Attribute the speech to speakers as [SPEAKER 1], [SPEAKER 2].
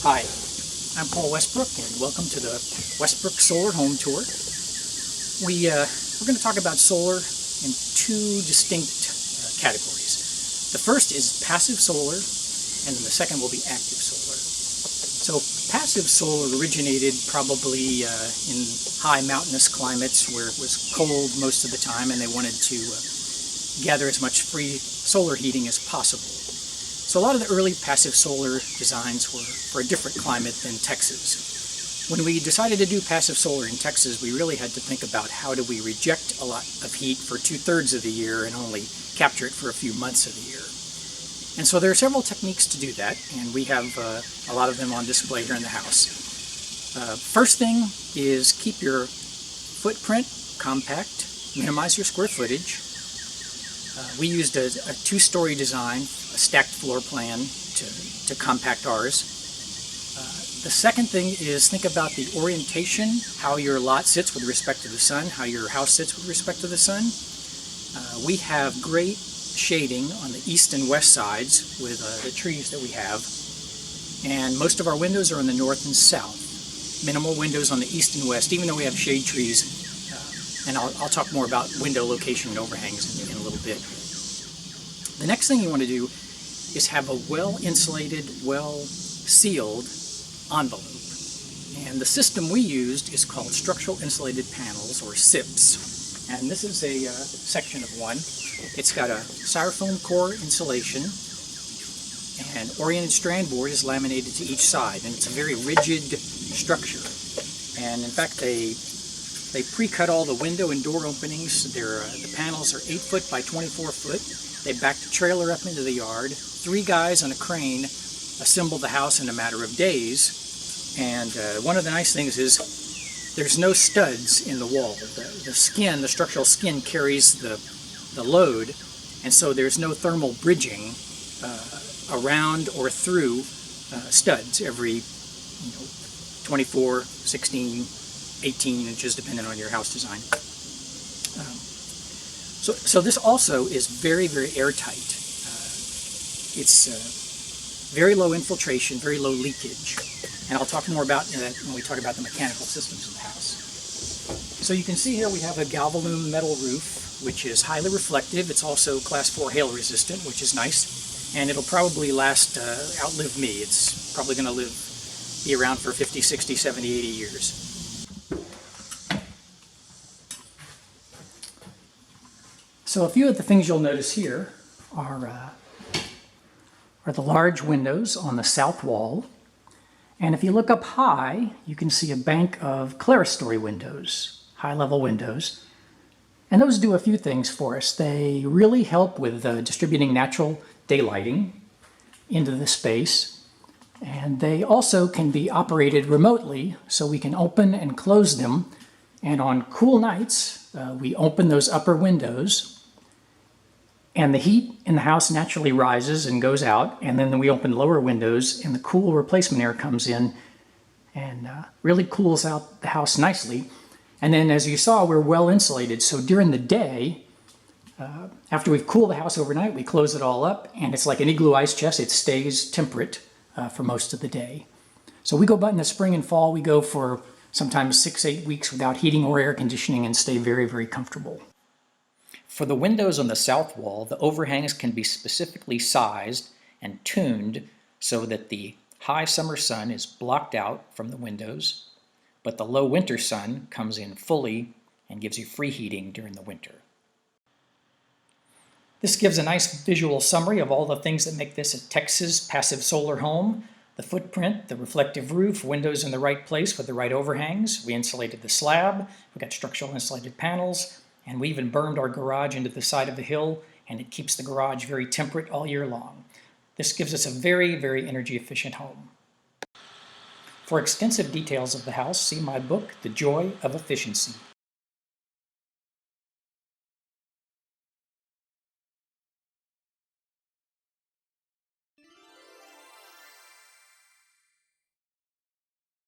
[SPEAKER 1] Hi, I'm Paul Westbrook, and welcome to the Westbrook Solar Home Tour. We're going to talk about solar in two distinct categories. The first is passive solar, and then the second will be active solar. So passive solar originated probably in high mountainous climates where it was cold most of the time, and they wanted to gather as much free solar heating as possible. So a lot of the early passive solar designs were for a different climate than Texas. When we decided to do passive solar in Texas, we really had to think about how do we reject a lot of heat for 2/3 of the year and only capture it for a few months of the year. And so there are several techniques to do that, and we have a lot of them on display here in the house. First thing is keep your footprint compact, minimize your square footage. We used a two-story design, a stacked floor plan to compact ours. The second thing is think about the orientation, how your lot sits with respect to the sun, how your house sits with respect to the sun. We have great shading on the east and west sides with the trees that we have, and most of our windows are on the north and south. Minimal windows on the east and west, even though we have shade trees, and I'll talk more about window location and overhangs in a little bit. The next thing you want to do is have a well-insulated, well-sealed envelope. And the system we used is called structural insulated panels, or SIPs. And this is a section of one. It's got a styrofoam core insulation, and oriented strand board is laminated to each side, and it's a very rigid structure. And in fact, they pre-cut all the window and door openings. The panels are 8 foot by 24 foot. They back the trailer up into the yard. 3 guys on a crane assemble the house in a matter of days. And one of the nice things is there's no studs in the wall. The skin, the structural skin, carries the load, and so there's no thermal bridging around or through studs every 24, 16, 18 inches, depending on your house design. So this also is very, very airtight. It's very low infiltration, very low leakage. And I'll talk more about that when we talk about the mechanical systems of the house. So you can see here we have a galvalume metal roof, which is highly reflective. It's also class 4 hail resistant, which is nice. And it'll probably outlive me. It's probably going to be around for 50, 60, 70, 80 years. So a few of the things you'll notice here are the large windows on the south wall. And if you look up high, you can see a bank of clerestory windows, high-level windows. And those do a few things for us. They really help with distributing natural daylighting into the space. And they also can be operated remotely, so we can open and close them. And on cool nights, we open those upper windows, and the heat in the house naturally rises and goes out, and then we open lower windows, and the cool replacement air comes in and really cools out the house nicely. And then, as you saw, we're well insulated, so during the day, after we've cooled the house overnight, we close it all up, and it's like an igloo ice chest. It stays temperate for most of the day. So we go in the spring and fall, we go for sometimes 6-8 weeks without heating or air conditioning and stay very, very comfortable. For the windows on the south wall, the overhangs can be specifically sized and tuned so that the high summer sun is blocked out from the windows, but the low winter sun comes in fully and gives you free heating during the winter. This gives a nice visual summary of all the things that make this a Texas passive solar home. The footprint, the reflective roof, windows in the right place with the right overhangs. We insulated the slab, we got structural insulated panels, and we even burned our garage into the side of the hill, and it keeps the garage very temperate all year long. This gives us a very, very energy efficient home. For extensive details of the house, see my book, The Joy of Efficiency.